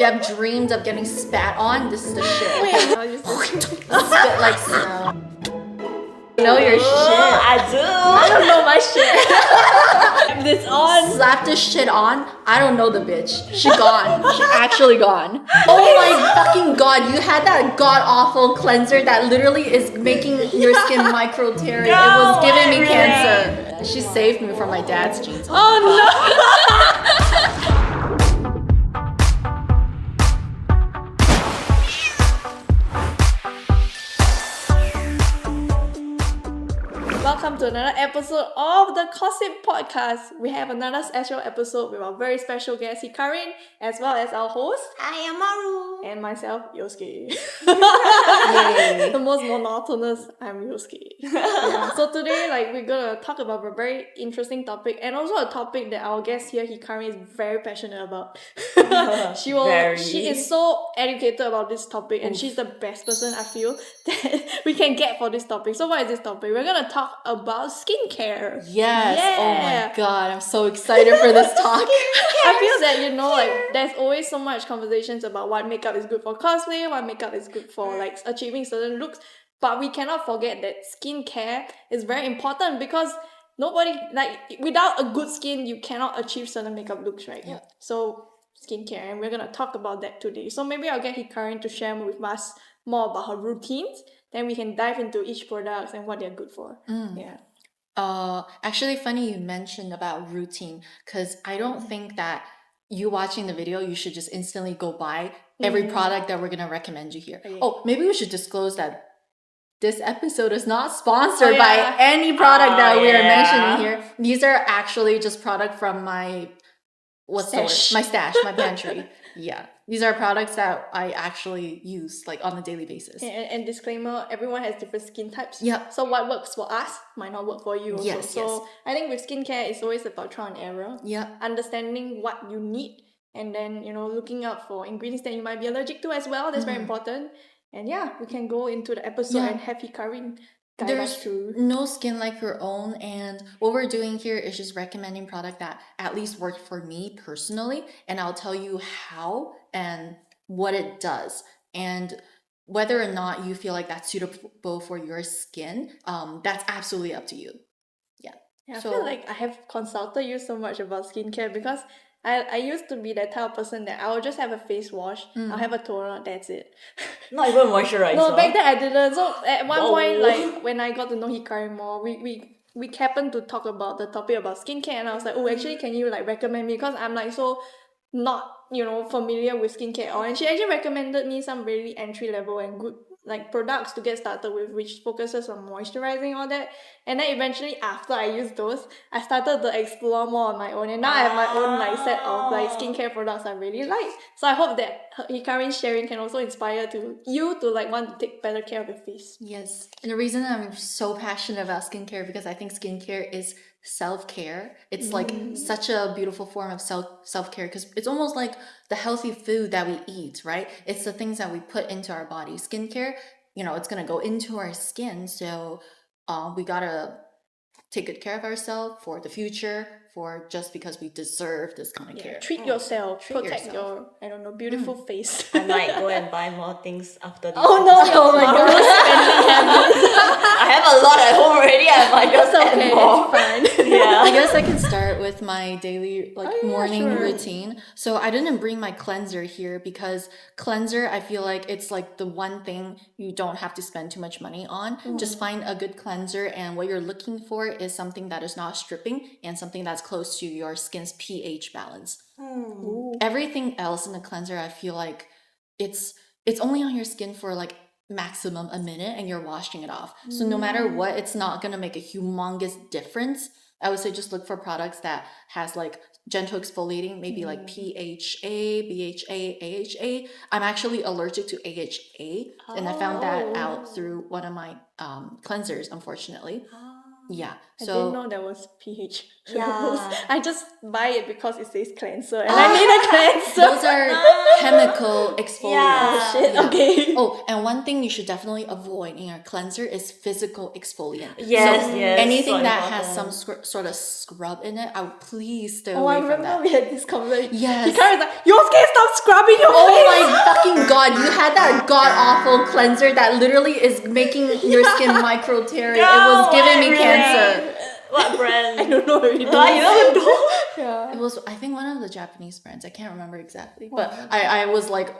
you have dreamed of getting spat on, this is the shit. Wait, I used to Spit like snow. You know your shit. I do. I don't know my shit. This on. Slap this shit on. I don't know the bitch. She gone. She actually gone. Oh my fucking god! You had that god awful cleanser that literally is making your skin micro tearing. It was giving me cancer. She saved me from my dad's genes. Oh no. Welcome to another episode of the Cossip podcast. We have another special episode with our very special guest Hikarin, as well as our host I am Maru. and myself, Yosuke. Yay. The most monotonous, I'm Yosuke. Yeah, so today, we're gonna talk about a very interesting topic, and also a topic that our guest here, Hikarin, is very passionate about. She is so educated about this topic, and she's the best person I feel that we can get for this topic. So what is this topic? We're gonna talk about skincare. Yes. Yeah. Oh my god, I'm so excited for this talk. I feel that, there's always so much conversations about what makeup is good for cosplay, what makeup is good for achieving certain looks, but we cannot forget that skincare is very important because without a good skin, you cannot achieve certain makeup looks, right? Yeah. So skincare, and we're gonna talk about that today. So maybe I'll get Hikarin to share with us more about her routines. Then we can dive into each product and what they're good for. Yeah. Actually funny you mentioned about routine, because I don't think that you watching the video you should just instantly go buy every product that we're gonna recommend you here. Okay. Oh, maybe we should disclose that this episode is not sponsored by any product that we are mentioning here. These are actually just product from my Stash. my stash, my pantry. Yeah, these are products that I actually use on a daily basis. And disclaimer, everyone has different skin types. Yep. So what works for us might not work for you also. Yes, So yes. I think with skincare, it's always about trial and error. Yep. Understanding what you need, and then, looking out for ingredients that you might be allergic to as well. That's very important. And we can go into the episode and have Hikarin guide us There's through. no skin like your own, and what we're doing here is just recommending product that at least worked for me personally, and I'll tell you how and what it does, and whether or not you feel like that's suitable for your skin, that's absolutely up to you. Yeah, I feel like I have consulted you so much about skincare because I used to be that type of person that I will just have a face wash, I'll have a toner, that's it. Not even moisturizer. No, back then I didn't. So at one Whoa. point, when I got to know Hikarin more, we happened to talk about the topic about skincare, and I was like, oh, actually, can you recommend me? Because I'm so not familiar with skincare at all. And she actually recommended me some really entry level and good products to get started with, which focuses on moisturizing all that. And then eventually, after I used those, I started to explore more on my own, and now I have my own set of skincare products I really like. So I hope that Hikarin's sharing can also inspire you to want to take better care of your face. Yes, and the reason I'm so passionate about skincare because I think skincare is self-care. It's such a beautiful form of self-care because it's almost like the healthy food that we eat, right? It's the things that we put into our body. Skincare, it's gonna go into our skin, so we gotta take good care of ourselves for the future, for just because we deserve this kind of care. Treat yourself, Treat protect yourself. your beautiful face. I might go and buy more things after this. Oh no! Oh my god! I have a lot at home already. I might just add more. It's fine. Yeah. I guess I can start with my daily morning sure. routine. So I didn't bring my cleanser here because cleanser, I feel like it's the one thing you don't have to spend too much money on. Just find a good cleanser, and what you're looking for is something that is not stripping and something that's close to your skin's pH balance. Everything else in the cleanser, I feel like it's only on your skin for maximum a minute and you're washing it off. So no matter what, it's not gonna make a humongous difference. I would say just look for products that has gentle exfoliating, maybe PHA, BHA, AHA. I'm actually allergic to AHA, and I found that out through one of my cleansers, unfortunately. Yeah, I so didn't know there was pH. Yeah. I just buy it because it says cleanser, and I need a cleanser. those are physical exfoliant. Yeah. Shit, Yeah. okay. Oh, and one thing you should definitely avoid in your cleanser is physical exfoliant. Yes, So yes. anything so that has some important. sort of scrub in it, I would please stay Oh, I away from remember that. we had this conversation. Yes. Hikarin was like, Yosuke, stop scrubbing your Oh face! my fucking god, you had that god awful cleanser that literally is making your skin micro tearing. It was No, giving me really? cancer. What brand? I don't know already. Why you don't know? Yeah. It was, I think, one of the Japanese brands. I can't remember exactly, but I was like,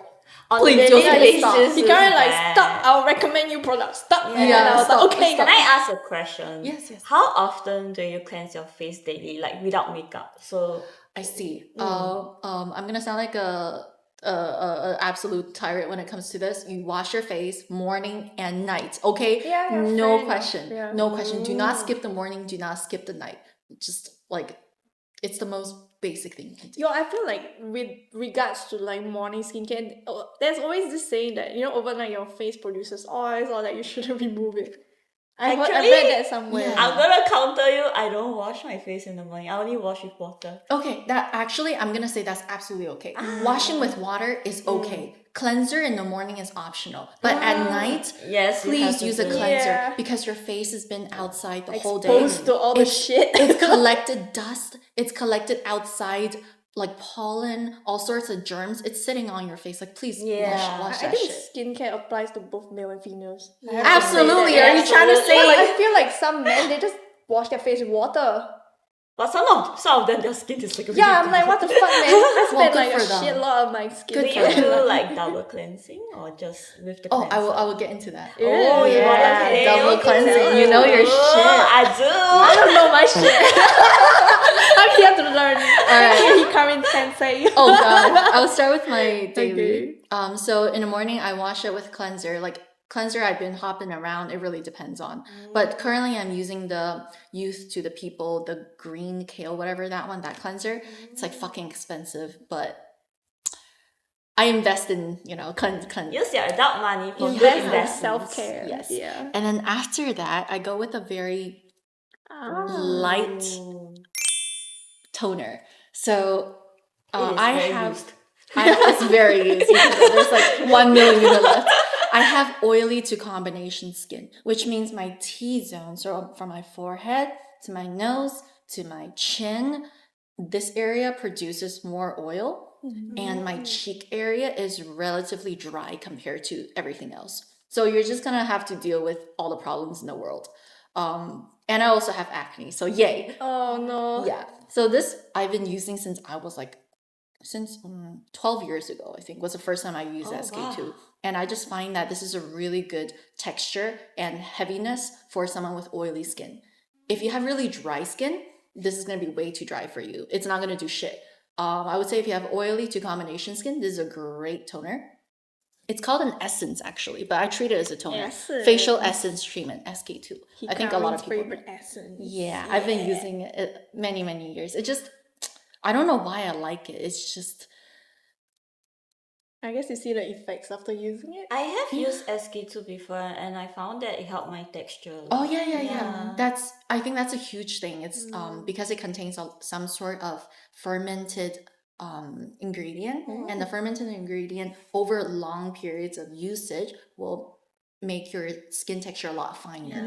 On please, the Yosuke, daily stop. basis, Hikarin it's like, bad. stop, I'll recommend you products. Stop. Yeah, And I was stop, like, okay. stop. Can I ask a question? Yes, yes. How often do you cleanse your face daily, like without makeup? So I see. I'm gonna sound like a absolute tyrant when it comes to this. You wash your face morning and night. Okay. Yeah, yeah, fair no enough. question. Yeah. No question. Do not skip the morning. Do not skip the night. Just like it's the most basic thing you can do. Yo, I feel like with regards to like morning skincare, there's always this saying that, you know, overnight your face produces oils or that you shouldn't remove it. I Actually, read that somewhere. yeah. I'm gonna counter you. I don't wash my face in the morning. I only wash with water. Okay, that actually, I'm gonna say that's absolutely okay. Washing with water is okay. Cleanser in the morning is optional, but at night, Yes, you have please to use a do. cleanser Yeah. because your face has been outside the whole day. Exposed to all the shit. It's collected dust. It's collected outside, like pollen, all sorts of germs. It's sitting on your face. Like, please Yeah. wash I that think shit. skincare applies to both male and females. I have to say Absolutely. that. Are you trying to Absolutely. say Like, like? I feel like some men, they just wash their face with water. But some of them, their skin is like a Yeah, I'm like, what the fuck, man? I spent good like a for them. shitload of my skin. Good Do for you them. do like double cleansing or just with the Oh, cleanser? I will get into that. Oh, Oh, you yeah, wanna say? double Okay. cleansing. You know your Oh, shit. I do. I don't know my shit. I'm here to learn. Alright. Hikarin sensei. Oh god, I'll start with my daily. Okay. So in the morning I wash it with cleanser. Like cleanser, I've been hopping around. It really depends on. But currently, I'm using the Youth to the People, the green kale, whatever that one, that cleanser. It's like fucking expensive, but I invest in cleanse. Use your adult money for good Invest in investments. self-care. Yes. Yeah. And then after that, I go with a very Ah. light toner. So It is I very have. used. It's very easy. There's like 1 million left. I have oily to combination skin, which means my T-zone, so from my forehead to my nose to my chin, this area produces more oil, and my cheek area is relatively dry compared to everything else. So you're just gonna have to deal with all the problems in the world. And I also have acne, so yay. Oh no. Yeah. So this I've been using since I was like, since 12 years ago, I think was the first time I used SK2. wow. And I just find that this is a really good texture and heaviness for someone with oily skin. If you have really dry skin, this is going to be way too dry for you. It's not going to do shit. I would say if you have oily to combination skin, this is a great toner. It's called an essence actually, but I treat it as a toner. Essence. Facial essence treatment, SK2. I think a lot of Hikarin's people. favorite essence. Yeah, I've been using it many, many years. It just, I don't know why I like it. It's just, I guess you see the effects after using it. I have used SK2 before and I found that it helped my texture. a oh lot. yeah. I think that's a huge thing. It's because it contains some sort of fermented ingredient, and the fermented ingredient over long periods of usage will make your skin texture a lot finer.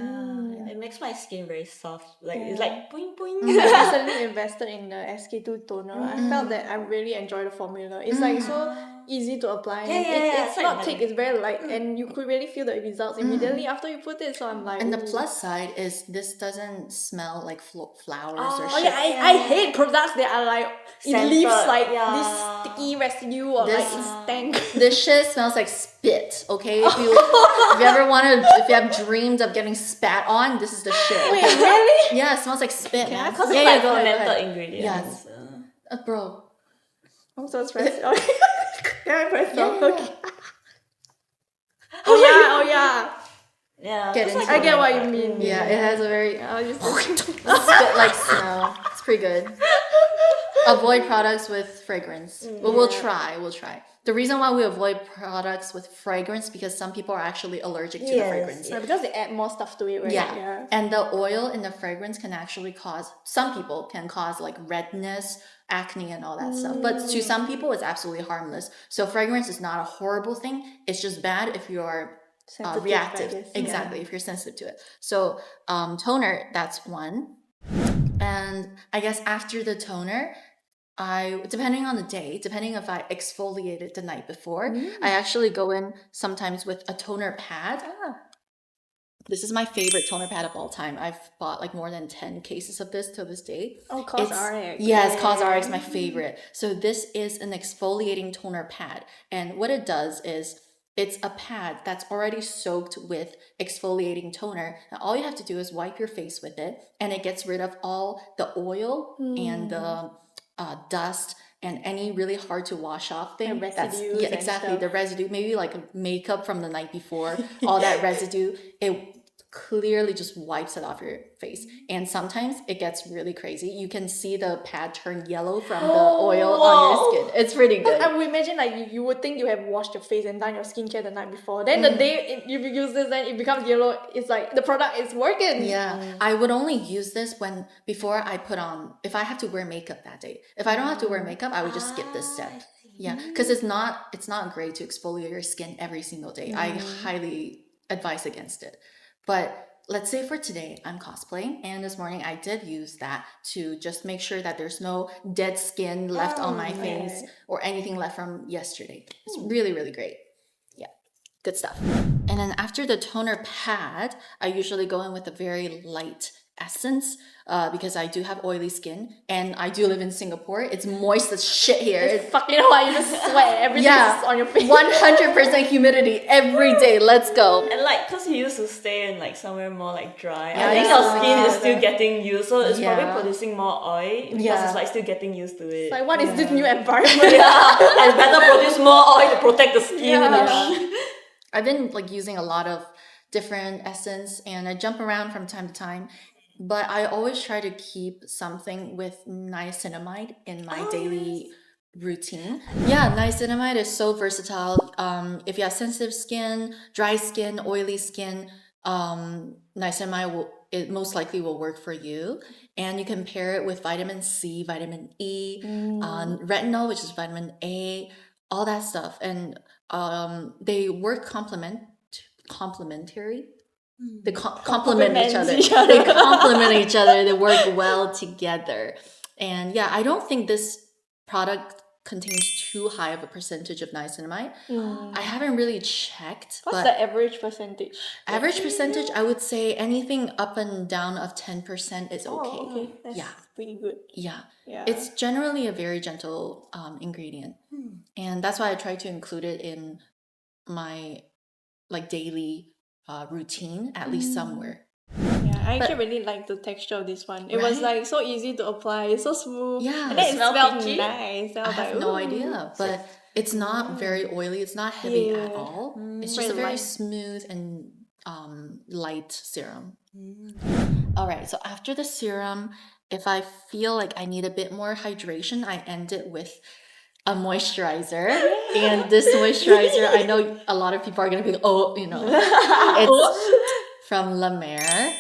Yeah. It makes my skin very soft. Like it's like boing boing. I recently invested in the SK2 toner. I felt that I really enjoy the formula. It's like so easy to apply. Yeah, yeah, It's it's not like thick, it's very light, and you could really feel the results immediately after you put it. So I'm like, And the ooh. plus side is this doesn't smell like flowers or Oh shit. yeah, I hate products that are like it Scented, leaves like yeah. this sticky residue or This- like it stank. This shit smells like spit, okay? If you have dreamed of getting spat on, this is the shit. Wait, Okay? really? Yeah, it smells like spit, man. Because Yeah, it's like go ahead, go fermented ahead. ingredients. Yes. Bro. I'm so stressed. Okay. Can I press Yeah, stop? yeah, Okay. Oh yeah. Yeah. Get it's into like I get what you fermented. mean. Yeah, it has a very I'll just spit like smell. It's pretty good. Avoid products with fragrance. But we'll try. The reason why we avoid products with fragrance because some people are actually allergic to the Yes, fragrance. Yeah, because they add more stuff to it, right? Yeah. And the oil in the fragrance can actually some people can cause like redness, acne and all that stuff. But to some people, it's absolutely harmless. So fragrance is not a horrible thing. It's just bad if you're Sensitive, I reactive. guess. Exactly, if you're sensitive to it. So toner, that's one. And I guess after the toner, depending on the day, depending if I exfoliated the night before, I actually go in sometimes with a toner pad. This is my favorite toner pad of all time. I've bought like more than 10 cases of this to this day. Oh, Cosrx. Yes, Cosrx, my favorite. So this is an exfoliating toner pad. And what it does is it's a pad that's already soaked with exfoliating toner. And all you have to do is wipe your face with it, and it gets rid of all the oil and the dust and any really hard to wash off thing. And residues and exactly, stuff. the residue, maybe like makeup from the night before, all that residue, it clearly just wipes it off your face. And sometimes it gets really crazy. You can see the pad turn yellow from the oil on your skin. It's pretty good. I would imagine like you would think you have washed your face and done your skincare the night before. Then the day you use this, then it becomes yellow. It's like the product is working. Yeah, I would only use this before I put on, if I have to wear makeup that day. If I don't have to wear makeup, I would just skip this step. Yeah, because it's not great to exfoliate your skin every single day. I highly advise against it. But let's say for today, I'm cosplaying, and this morning I did use that to just make sure that there's no dead skin left on my face or anything left from yesterday. It's really, really great. Yeah, good stuff. And then after the toner pad, I usually go in with a very light essence because I do have oily skin and I do live in Singapore. It's moist as shit here. It's fucking hot. You just sweat. Everything is on your face. 100% humidity every day. Let's go. And like, cause he used to stay in like somewhere more like dry. Yeah, I think yeah. your skin is still getting used, so it's Yeah. probably producing more oil because Yeah. it's like still getting used to it. Like, what is this new environment? Yeah, and better produce more oil to protect the skin. Yeah. I've been like using a lot of different essence and I jump around from time to time. But I always try to keep something with niacinamide in my daily routine. Yeah, niacinamide is so versatile. If you have sensitive skin, dry skin, oily skin, niacinamide it most likely will work for you. And you can pair it with vitamin C, vitamin E, retinol, which is vitamin A, all that stuff. And they work complementary. They complement each other. They complement each other. They work well together. And yeah, I don't think this product contains too high of a percentage of niacinamide. I haven't really checked. What's but the average percentage? average percentage, I would say anything up and down of 10% is okay. Oh, okay. That's pretty good. Yeah. Yeah. It's generally a very gentle ingredient. And that's why I try to include it in my like daily routine, at least somewhere. Yeah, I actually really like the texture of this one. It was Right? like so easy to apply, it's so smooth. Yeah. And then it Smell smelled peachy? nice. I have no idea, but it's not very oily. It's not heavy at Yeah. all. It's Very just a very light. smooth and light serum. All right, so after the serum, if I feel like I need a bit more hydration, I end it with a moisturizer. And this moisturizer, I know a lot of people are gonna be, it's from La Mer.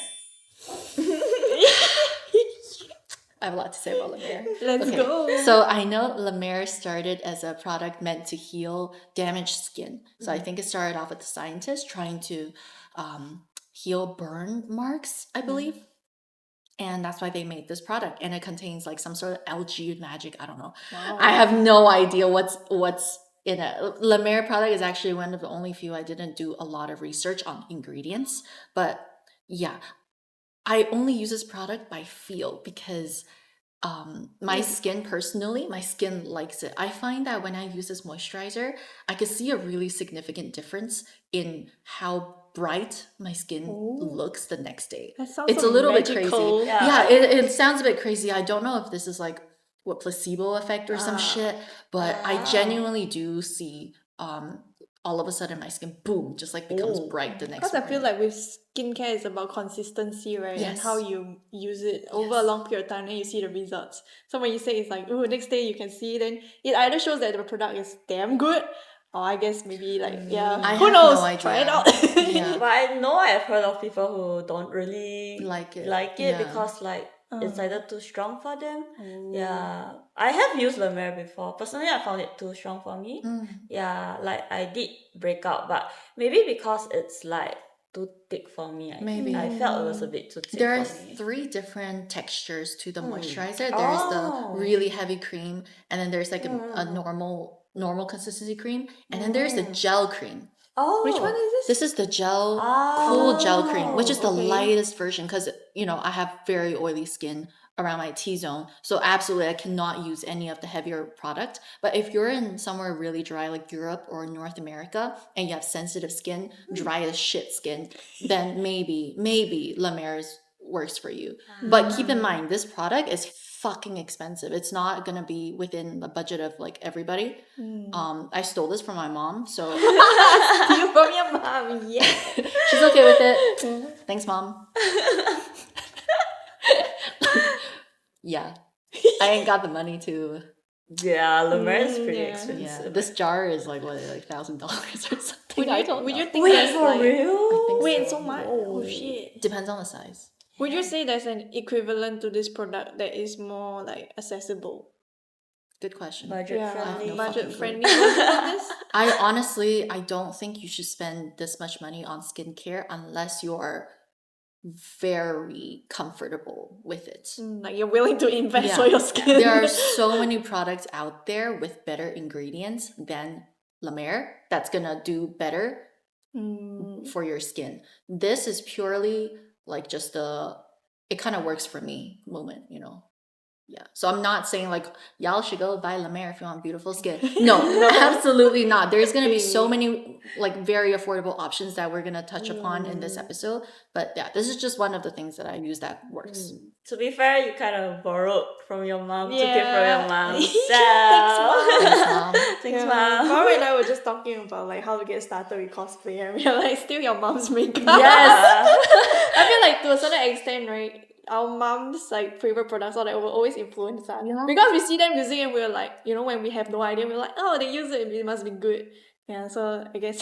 I have a lot to say about La Mer. Let's go. So I know La Mer started as a product meant to heal damaged skin. So I think it started off with the scientists trying to heal burn marks, I believe. And that's why they made this product. And it contains like some sort of algae magic. I don't know. Wow. I have no idea what's in it. La Mer product is actually one of the only few I didn't do a lot of research on ingredients. But yeah, I only use this product by feel because my skin personally, my skin likes it. I find that when I use this moisturizer, I could see a really significant difference in how bright my skin looks the next day. That sounds It's so a little bit magical. crazy. Yeah. Yeah, it sounds a bit crazy. I don't know if this is like what placebo effect or some shit, but I genuinely do see all of a sudden my skin boom just like becomes bright the next Because I morning. feel like with skincare, it's about consistency, right? And Yes. how you use it over a long period of time, then you see the results. So when you say it's like, oh, next day you can see, then it either shows that the product is damn good, or I guess maybe like, I who have knows? no idea. Try it out. Yeah. But I know I've heard of people who don't really Like it. like it Yeah. because like it's either too strong for them. Yeah, I have used La Mer before. Personally, I found it too strong for me. Yeah, like I did break out, but maybe because it's like too thick for me. Maybe. I felt it was a bit too thick There are for me. 3 different textures to the moisturizer. There's the really heavy cream, and then there's like a normal consistency cream, and then there's the gel cream. Oh, Which one is this? This is the cool gel cream, which is the lightest version because, I have very oily skin around my T-zone. So absolutely, I cannot use any of the heavier product. But if you're in somewhere really dry like Europe or North America and you have sensitive skin, dry as shit skin, then maybe La Mer's works for you. But keep in mind, this product is fucking expensive. It's not gonna be within the budget of like everybody. I stole this from my mom, so You from your mom, yeah. she's okay with it. Thanks, mom. Yeah, I ain't got the money to. yeah, La Mer is pretty yeah. expensive. Yeah, this jar is like what, like $1,000 or something. I don't Would know. you think Wait, there's for like... real? think Wait, so. so much? Oh shit. Depends on the size. Would you say there's an equivalent to this product that is more like accessible? Good question. Budget Yeah, friendly. no budget fucking friendly version of this? I don't think you should spend this much money on skincare unless you are very comfortable with it. Like you're willing to invest Yeah. for your skin. There are so many products out there with better ingredients than La Mer that's gonna do better for your skin. This is purely like just it kind of works for me moment, Yeah. So I'm not saying like y'all should go buy La Mer if you want beautiful skin. No, absolutely not. There's gonna be so many like very affordable options that we're gonna touch upon in this episode. But yeah, this is just one of the things that I use that works. To be fair, you kind of borrowed from your mom to give from Yeah. your mom. So. Thanks, Mom. Thanks, Mom. Thanks, Yeah. mom. Mom and I were just talking about like how to get started with cosplay, and we're like, steal your mom's makeup. Yes. I feel like to a certain extent, right? Our mom's like favorite products or like will always influence us. Yeah. Because we see them using it, we're like, when we have no idea, we're like, oh, they use it, it must be good. Yeah, so I guess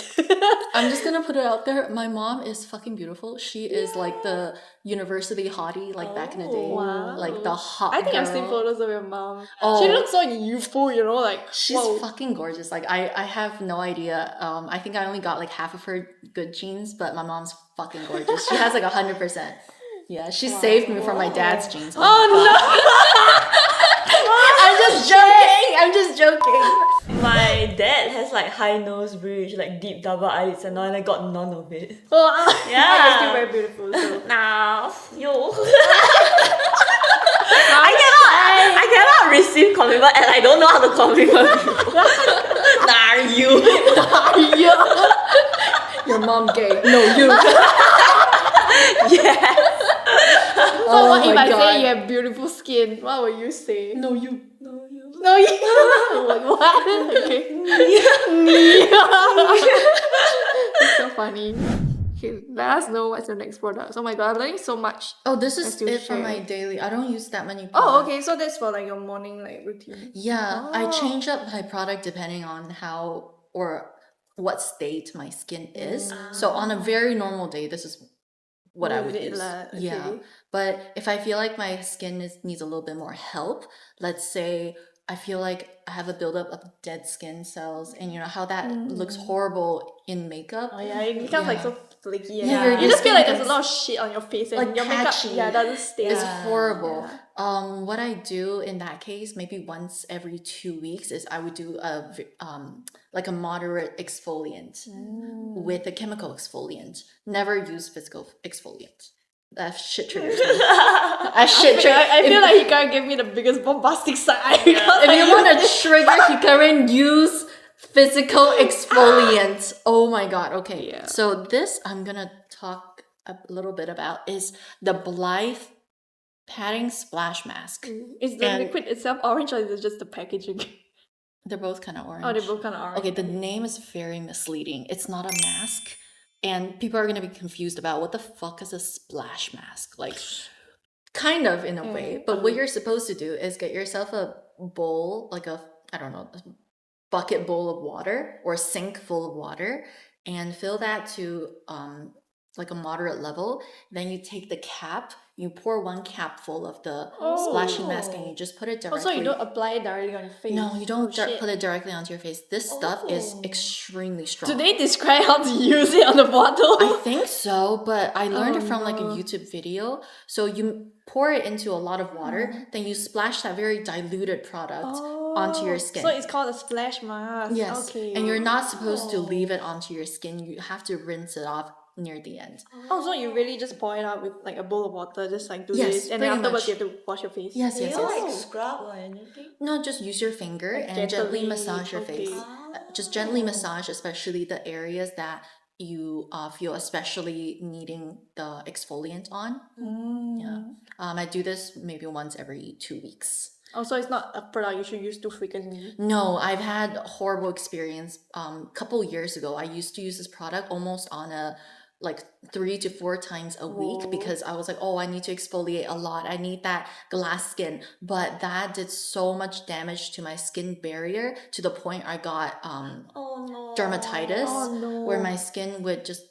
I'm just gonna put it out there. My mom is fucking beautiful. She is like the university hottie, like back in the day. wow. Like the hot I think girl. I've seen photos of your mom. Oh. She looks so youthful, like She's whoa. fucking gorgeous. Like I have no idea. I think I only got like half of her good genes, but my mom's fucking gorgeous. She has like 100%. Yeah, she saved me from my dad's genes. Oh no! I'm just joking. My dad has like high nose bridge, like deep double eyelids and all, and I got none of it. Oh, Yeah. You're still very beautiful. So. Nah, yo. I cannot receive compliment and I don't know how to compliment people. Nah, you. Your mom gay. No, you. Yes. So what if my I God. say you have beautiful skin? What would you say? No, you. No, you. No, you. Like, what? Okay. It's so funny. Okay, let us know what's your next product. Oh my god, I'm learning so much. Oh, this is Let's do it for my share. daily. I don't use that many Oh, products. okay, so that's for like your morning like routine. Yeah, I Oh. change up my product depending on how or what state my skin is. So on a very normal day, this is what I would Use it use. lah, Yeah, okay. but if I feel like my skin needs a little bit more help, let's say I feel like I have a buildup of dead skin cells, and you know how that looks horrible in makeup. Oh yeah, it becomes like so flaky. Yeah, Yeah, your you just feel like skin there's a lot of shit on your face and like your makeup patchy. doesn't stay. It's Yeah. horrible. Yeah. What I do in that case, maybe once every 2 weeks, is I would do like a moderate exfoliant with a chemical exfoliant. Never use physical exfoliant. That shit triggers me. I shit trigger. I feel like Hikarin gave me the biggest bombastic side. Because If you want to trigger Hikarin, use physical exfoliant. Oh my god. Okay. Yeah. So this I'm gonna talk a little bit about is the Blythe Padding Splash Mask. Is the And- liquid itself orange or is it just the packaging? They're both kind of orange. Oh, they're both kind of orange. Okay, the name is very misleading. It's not a mask. And people are going to be confused about what the fuck is a splash mask? Like, kind of in a way. But what you're supposed to do is get yourself a bowl, like a bucket bowl of water or a sink full of water and fill that to like a moderate level. Then you take the cap, you pour 1 capful of the splashy mask and you just put it directly. Also, you don't apply it directly on your face. No, you don't shit. put it directly onto your face. This stuff is extremely strong. Do they describe how to use it on the bottle? I think so, but I learned it from like a YouTube video. So you pour it into a lot of water, then you splash that very diluted product onto your skin. So it's called a splash mask. Yes, Okay. and you're not supposed to leave it onto your skin. You have to rinse it off near the end. Oh, so you really just pour it out with like a bowl of water, just like do Yes, this, and then pretty afterwards much. you have to wash your face. Yes, Do yes, you yes. like scrub or anything? No, just use your finger and gently Gently, massage your face. okay. Just gently massage, especially the areas that you feel especially needing the exfoliant on. Yeah. I do this maybe once every 2 weeks. Also, it's not a product you should use too frequently. No, I've had a horrible experience. Couple years ago, I used to use this product almost on a like 3 to 4 times a week because I was like, oh, I need to exfoliate a lot. I need that glass skin. But that did so much damage to my skin barrier to the point I got dermatitis, where my skin would just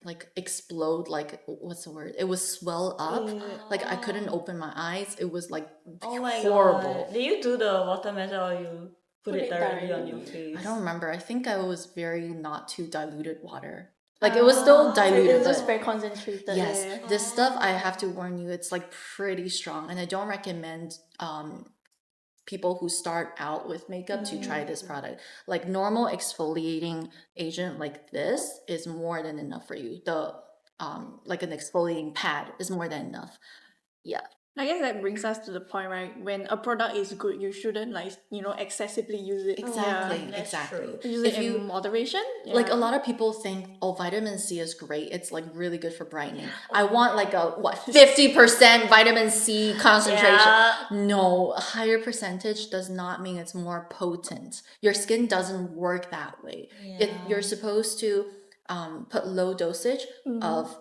like explode, like what's the word? It would swell up. Like I couldn't open my eyes. It was like horrible. God. Did you do the water method or you put it directly on your face? I don't remember. I think I was very not too diluted water. Like it was still diluted. It's just but very concentrated. yes, this stuff I have to warn you, it's like pretty strong, and I don't recommend people who start out with makeup to try this product. Like normal exfoliating agent like this is more than enough for you. The like an exfoliating pad is more than enough. Yeah. I guess that brings us to the point, right? When a product is good, you shouldn't like excessively use it. Exactly, that's exactly. true. Use it in moderation. Like a lot of people think, oh, vitamin C is great. It's like really good for brightening. I want like a 50% vitamin C concentration. No, a higher percentage does not mean it's more potent. Your skin doesn't work that way. You're supposed to put low dosage of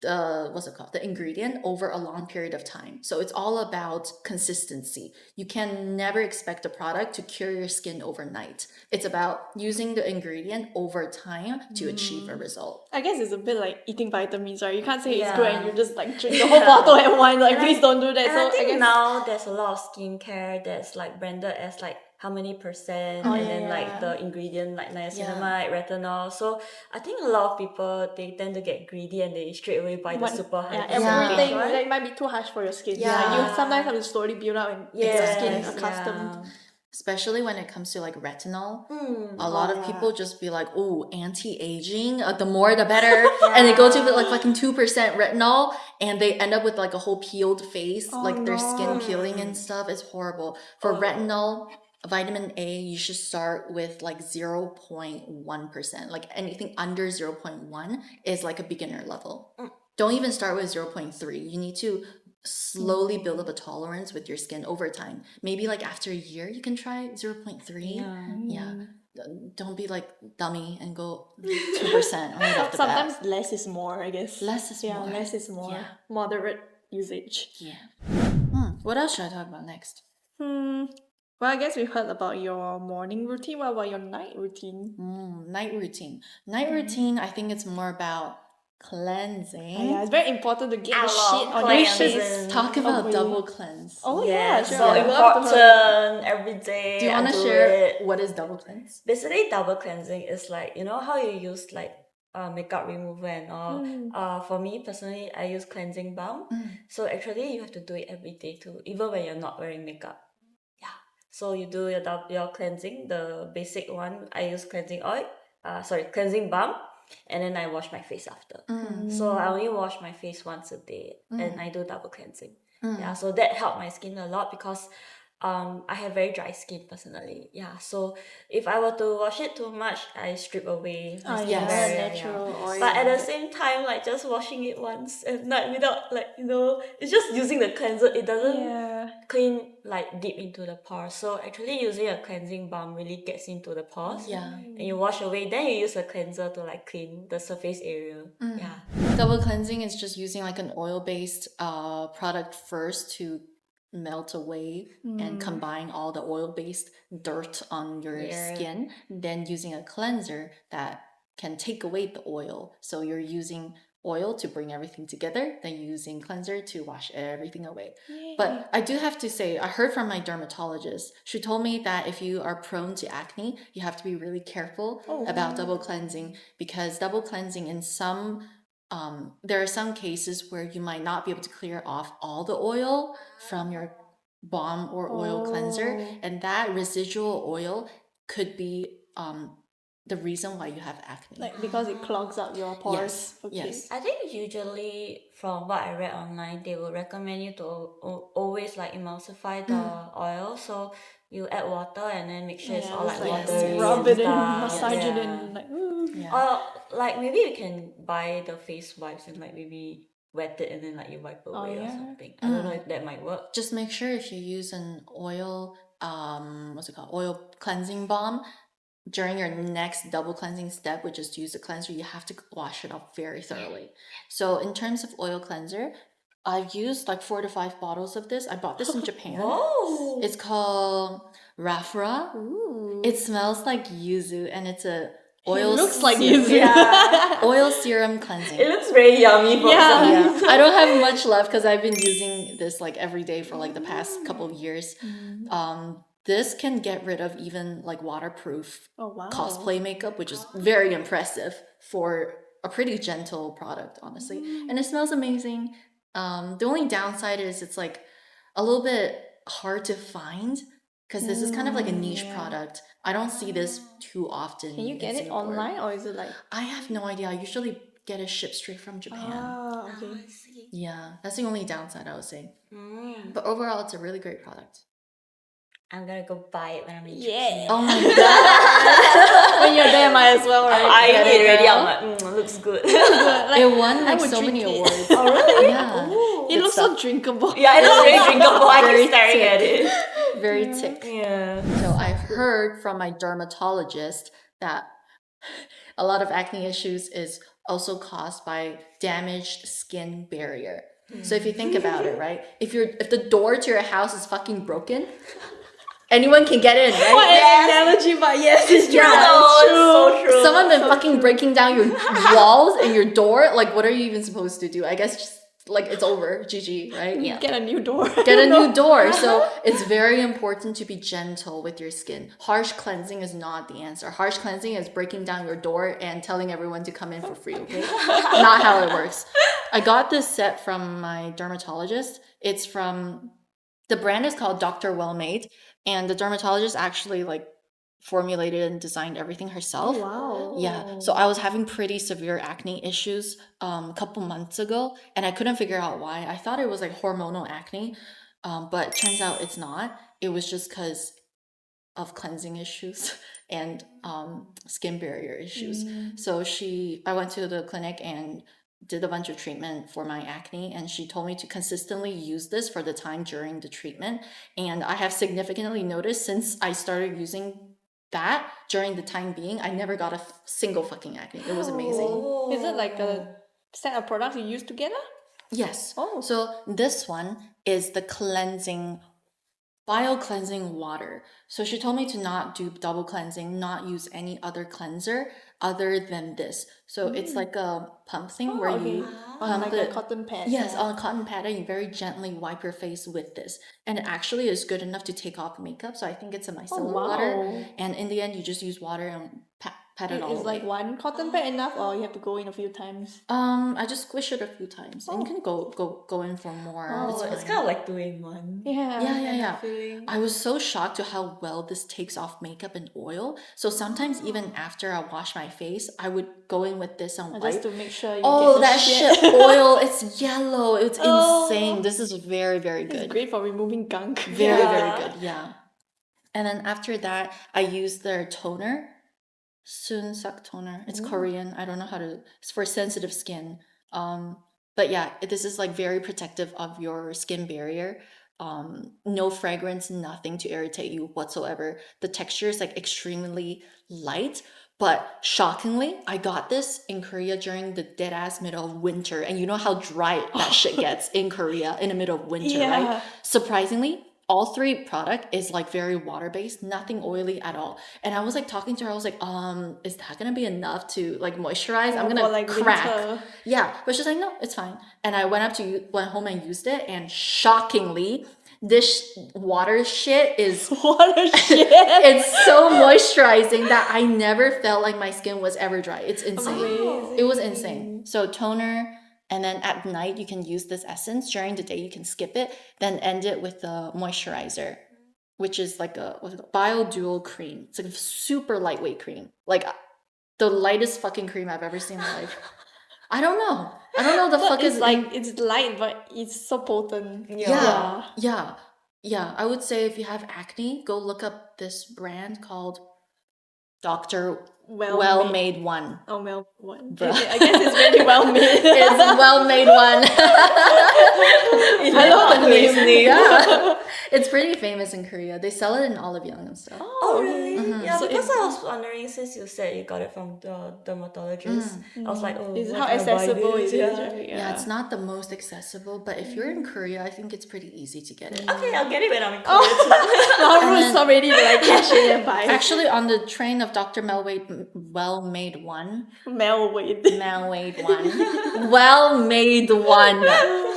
the ingredient over a long period of time. So it's all about consistency. You can never expect a product to cure your skin overnight. It's about using the ingredient over time to achieve a result. I guess it's a bit like eating vitamins, right? You can't say it's good and you just like drink the whole bottle at once. Like, please don't do that. And So I think guess now there's a lot of skincare that's like branded as like how many percent and then like the ingredient like niacinamide, retinol. So I think a lot of people, they tend to get greedy and they straight away buy the super high everything right? that might be too harsh for your skin. Yeah. Like, you sometimes have to slowly build up and get your skin accustomed. Especially when it comes to like retinol. A lot of people just be like, oh, anti-aging, the more the better. And they go to like fucking 2% retinol and they end up with like a whole peeled face, like their skin peeling and stuff. It's horrible. For retinol, vitamin A, you should start with like 0.1%. Like anything under 0.1 is like a beginner level. Don't even start with 0.3. You need to slowly build up a tolerance with your skin over time. Maybe like after a year, you can try 0.3. Yeah. Don't be like dummy and go 2% right off the bat. Sometimes less is more, I guess. Less is more. Less is more. Yeah. Moderate usage. Yeah. What else should I talk about next? Well, I guess we heard about your morning routine. What about your night routine? Night routine. Night routine, I think it's more about cleansing. Yeah, it's very important to get the shit on your face. Talk about double cleanse. Oh yeah, sure. so I love to important every day. Do you want to share what is double cleanse? Basically, double cleansing is like, you know how you use like makeup remover and all. For me personally, I use cleansing balm. So actually, you have to do it every day too, even when you're not wearing makeup. So you do your cleansing, the basic one. I use cleansing oil, cleansing balm, and then I wash my face after. So I only wash my face once a day, and I do double cleansing. Yeah, so that helped my skin a lot because I have very dry skin personally. Yeah, so if I were to wash it too much, I strip away my skin barrier. Natural oil. But at the same time, like just washing it once at night without like, it's just using the cleanser. It doesn't clean like deep into the pores. So actually using a cleansing balm really gets into the pores. And you wash away, then you use a cleanser to like clean the surface area. Double cleansing is just using like an oil-based product first to melt away and combine all the oil-based dirt on your skin, then using a cleanser that can take away the oil. So you're using oil to bring everything together, then using cleanser to wash everything away. Yay. But I do have to say, I heard from my dermatologist. She told me that if you are prone to acne, you have to be really careful about double cleansing, because double cleansing in some there are some cases where you might not be able to clear off all the oil from your balm or oil cleanser, and that residual oil could be the reason why you have acne. Like because it clogs up your pores. Yes, Okay. yes. I think usually from what I read online, they will recommend you to always like emulsify the oil. So you add water and then make sure it's all like just like watery rub and it in, stuff. massage it Yeah. in, like ooh. Yeah. Or like maybe you can buy the face wipes and like maybe wet it and then like you wipe away or yeah. something. I don't know if that might work. Just make sure if you use an oil, oil cleansing balm, during your next double cleansing step, which is to use the cleanser, you have to wash it off very thoroughly. So in terms of oil cleanser, I've used like 4 to 5 bottles of this. I bought this in Japan. Whoa! It's called Rafra. Ooh. It smells like yuzu, and it's a It oil looks like serum. yuzu. Yeah. Oil serum cleansing. It looks very yummy for some Yeah, reason. I don't have much left because I've been using this like every day for like the past couple of years. This can get rid of even like waterproof Oh wow. cosplay makeup, which is very impressive for a pretty gentle product, honestly. And it smells amazing. The only downside is it's like a little bit hard to find because this is kind of like a niche product. I don't see this too often. Can you in get it Singapore. online or is it like? I have no idea. I usually get it shipped straight from Japan. Ah, okay. I see. Yeah, that's the only downside I would say. Mm. But overall, it's a really great product. I'm gonna go buy it when I'm in Yeah. Japan. Oh my god! When you're there, might as well, right? I Get eat it, already. girl. I'm like, looks good. Like, It won I like would so drink many it. awards. Oh really? Yeah. Ooh. It Good looks stuff. so drinkable. Yeah, it's very drinkable. I Very keep staring thick. at it. Very thick. Yeah. So I heard from my dermatologist that a lot of acne issues is also caused by damaged skin barrier. So if you think about it, right? If the door to your house is fucking broken, anyone can get in, right? What an analogy, but yes, it's true. No, it's so true. Someone been fucking breaking down your walls and your door. Like, what are you even supposed to do? I guess just like it's over, GG, right? Yeah. Get a new door. Get a new door. So it's very important to be gentle with your skin. Harsh cleansing is not the answer. Harsh cleansing is breaking down your door and telling everyone to come in for free, okay? Not how it works. I got this set from my dermatologist. It's from, the brand is called Dr. Well-Made, and the dermatologist actually like formulated and designed everything herself. Oh, wow. Yeah, so I was having pretty severe acne issues a couple months ago, and I couldn't figure out why. I thought it was like hormonal acne, but turns out it's not. It was just because of cleansing issues and skin barrier issues. So I went to the clinic and did a bunch of treatment for my acne, and she told me to consistently use this for the time during the treatment. And I have significantly noticed since I started using that during the time being, I never got a single fucking acne. It was amazing. Oh. Is it like a set of products you use together? Yes. Oh. So this one is the bio-cleansing water. So she told me to not do double cleansing, not use any other cleanser other than this. So it's like a pump thing where you on pump like it. a cotton pad. Yes, on a cotton pad, and you very gently wipe your face with this. And it actually is good enough to take off makeup. So I think it's a micellar water. And in the end, you just use water and pat it all Is away. like one cotton pad enough, or you have to go in a few times? I just squish it a few times, and you can go in for more. Oh, it's fine. kind of like 2-in-1. Yeah. Yeah. I was so shocked to how well this takes off makeup and oil. So sometimes even after I wash my face, I would go in with this and wipe. Just to make sure you Oh, get the that shit oil! It's yellow. It's insane. This is very, very good. It's great for removing gunk. Very, very good. Yeah. And then after that, I used their toner, Sunsak toner. It's Korean. I don't know how to. It's for sensitive skin. But yeah, this is like very protective of your skin barrier. No fragrance, nothing to irritate you whatsoever. The texture is like extremely light. But shockingly, I got this in Korea during the dead ass middle of winter, and you know how dry that shit gets in Korea in the middle of winter, right? Surprisingly, all three product is like very water-based, nothing oily at all. And I was like talking to her, I was like, is that gonna be enough to like moisturize? I'm For gonna like crack. winter. Yeah, but she's like, no, it's fine. And I went home and used it, and shockingly, this water shit is What a shit. it's so moisturizing that I never felt like my skin was ever dry. It's insane. Amazing. It was insane. So toner, and then at night you can use this essence. During the day you can skip it, then end it with the moisturizer, which is like a bio dual cream. It's like a super lightweight cream, like the lightest fucking cream I've ever seen in my life. I don't know the So fuck it's is like it's light, but it's so potent. yeah. I would say if you have acne, go look up this brand called Dr. Well Made One. Oh, well, one. Bruh. I guess it's really well made. It's Well Made One. I love the name. Yeah. It's pretty famous in Korea. They sell it in Olive Young and stuff. Oh, really? Yeah, So because it- I was wondering, since you said you got it from the dermatologist, I was like, oh, Is where how can I buy accessible this? it is, Yeah. right? Yeah, it's not the most accessible, but if you're in Korea, I think it's pretty easy to get it. Okay, I'll get it when I'm in Korea too. Laura's already like cash in and buy. Actually, on the train of Dr. Well Made One, Mel Wade. Well Made One, Well Made One.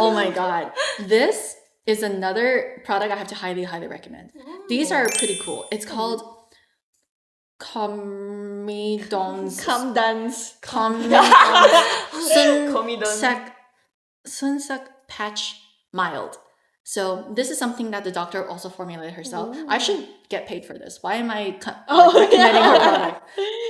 Oh my god, this is another product I have to highly recommend. These are pretty cool. It's called Comidons. Come dance. Sunsak Patch Mild. So this is something that the doctor also formulated herself. I should get paid for this. Why am I recommending her product?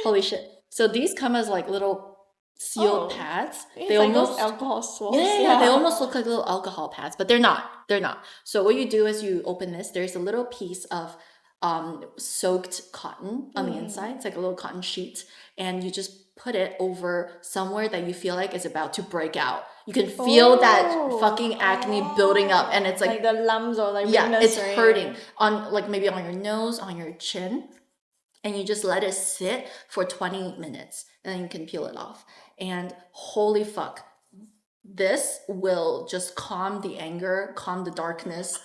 Holy shit. So these come as like little sealed pads. It's They like almost those alcohol swabs. yeah, they almost look like little alcohol pads, but they're not. They're not. So what you do is you open this. There's a little piece of soaked cotton on the inside. It's like a little cotton sheet, and you just put it over somewhere that you feel like is about to break out. You can feel that fucking acne building up, and it's like the lumps or like yeah, redness, it's right? hurting on like maybe on your nose, on your chin, and you just let it sit for 20 minutes, and then you can peel it off. And holy fuck, this will just calm the anger, calm the darkness.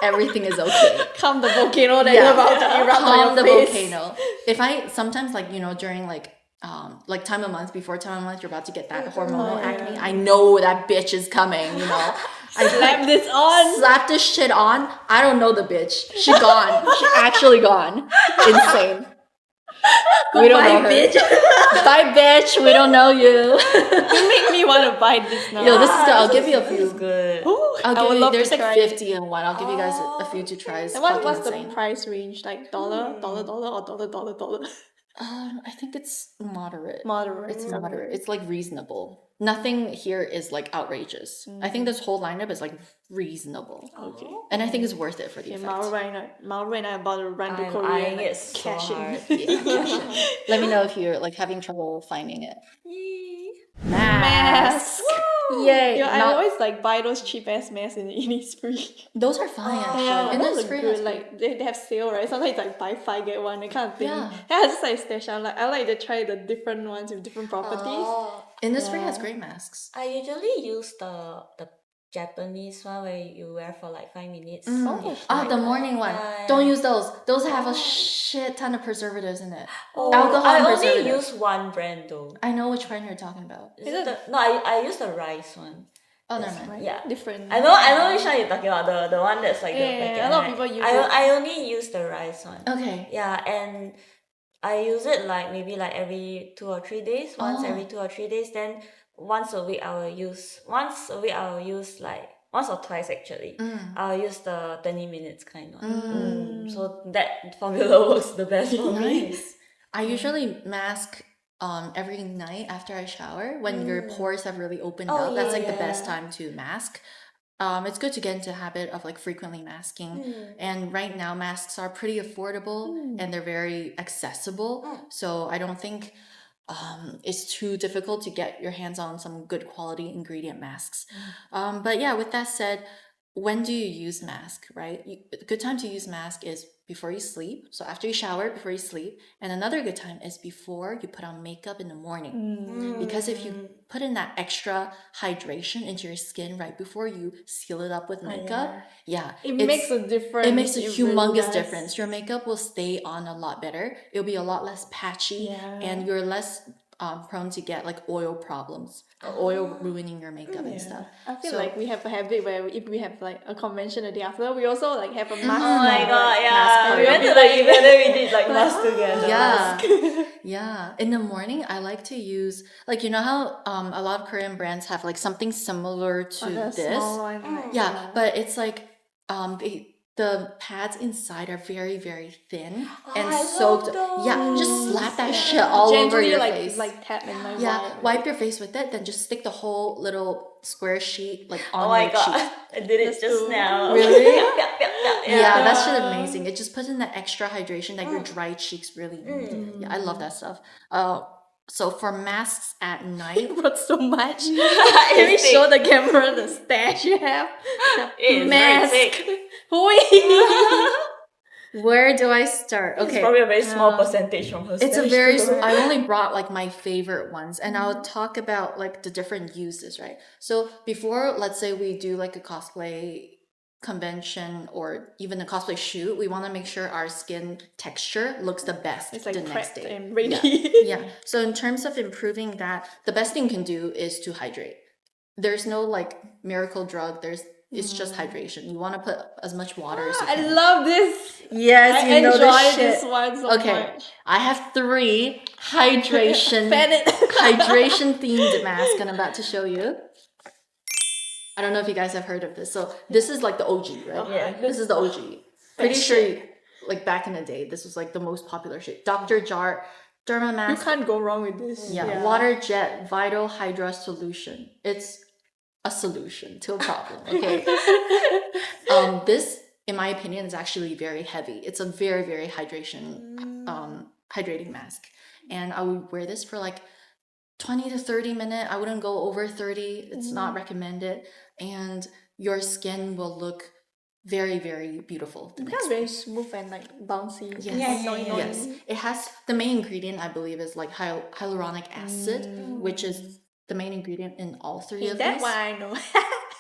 Everything is okay. Calm the volcano that you're about to erupt Calm on the your face. volcano. If I sometimes like during like time of month, before time of month, you're about to get that hormonal acne. I know that bitch is coming. I Slap this on. slap this shit on. I don't know the bitch. She gone. She actually gone. Insane. We don't know her. Bitch. Bye, bitch. We don't know you. You make me want to buy this now. Yo, this is good. I'll give you a This is few. good. Ooh, I'll I give would you. love There's to like try it. 50 in one. I'll give you guys a few to try. It's And fucking what's insane. the price range? Like dollar, dollar, or dollar? I think it's moderate. Moderate. It's moderate. It's like reasonable. Nothing here is like outrageous. I think this whole lineup is like reasonable. Okay. And I think it's worth it for the Yeah, effect. Mauro and I are about to run to I'm Korea eyeing and it like, so cash in. hard. Yeah, cash in. Let me know if you're like having trouble finding it. Yay. Mask. Yay. Yeah, I Not- always like buy those cheap ass masks in Innisfree. those are fine actually. Yeah, And those it's are free. good. Like they have sale, right? Sometimes it's like buy 5 get 1, that kind of thing. Yeah. I just like stash out. Like I like to try the different ones with different properties. Innisfree has great masks. I usually use the Japanese one where you wear for like 5 minutes. The morning one. Yeah, Don't use those. Those have a shit ton of preservatives in it. Oh, Alcohol I and only preservatives. use one brand though. I know which brand you're talking about. Is it no, I use the rice one. Oh, never mind. Right? Yeah. Different. I know which one you're talking about. The one that's like the Yeah, packet, a lot of right? people use I it. I only use the rice one. Okay. Yeah, and I use it like maybe like every 2 or 3 days. Once every 2 or 3 days. Then once a week I will use like once or twice actually. I'll use the 20 minutes kind one. So that formula works the best for me. Nice. I usually mask every night after I shower when your pores have really opened Oh, up. That's like the yeah. best time to mask. It's good to get into the habit of like frequently masking. And right now masks are pretty affordable and they're very accessible. So I don't think it's too difficult to get your hands on some good quality ingredient masks. But yeah, with that said, when do you use mask, right? A good time to use mask is before you sleep. So after you shower, before you sleep. And another good time is before you put on makeup in the morning. Because if you put in that extra hydration into your skin right before you seal it up with makeup, it makes a difference. It makes a really humongous does. difference. Your makeup will stay on a lot better. It'll be a lot less patchy, and you're less prone to get like oil problems or oil ruining your makeup and stuff. I feel like we have a habit where if we have like a convention the day after, we also like have a mask. Oh my on, god, like, yeah. We party. went to the event and we did like mask together. Yeah. In the morning, I like to use, like, you know how a lot of Korean brands have like something similar to the this. small one, like, Yeah, but it's like the pads inside are very, very thin and I soaked. love Yeah, just those. slap that shit all over gently your like face. like tap and like Wipe your face with it, then just stick the whole little square sheet like on Oh my your god, cheek. I did it just now. Really? Yeah. Yeah, that shit amazing. It just puts in that extra hydration that your dry cheeks really need. Yeah, I love that stuff. So for masks at night, brought so much. Can Can we show the camera the stash you have? It is Mask. very thick. where do I start? It's Okay. probably a very small percentage from her It's a stash very. too. I only brought like my favorite ones, and I'll talk about like the different uses, right? So before, let's say we do like a cosplay convention or even a cosplay shoot, we want to make sure our skin texture looks the best It's like the next prepped day. and ready. Yeah. So in terms of improving that, the best thing you can do is to hydrate. There's no like miracle drug. It's just hydration. You want to put as much water as you I can. love this. Yes, I you know enjoy this shit. this one so Okay, much. I have 3 hydration themed masks I'm about to show you. I don't know if you guys have heard of this. So this is like the OG, right? Yeah. This is the OG. Pretty sure like back in the day, this was like the most popular shit. Dr. Jart Derma You Mask. can't go wrong with this. Yeah, Water Jet Vital Hydra Solution. It's a solution to a problem, okay? This, in my opinion, is actually very heavy. It's a very, very hydrating mask. And I would wear this for like 20 to 30 minutes. I wouldn't go over 30. It's not recommended. And your skin will look very, very beautiful the It's next kind of very smooth and like bouncy. Yes. Yes. It has the main ingredient, I believe, is like hyaluronic acid, which is the main ingredient in all 3 of That these. one I know.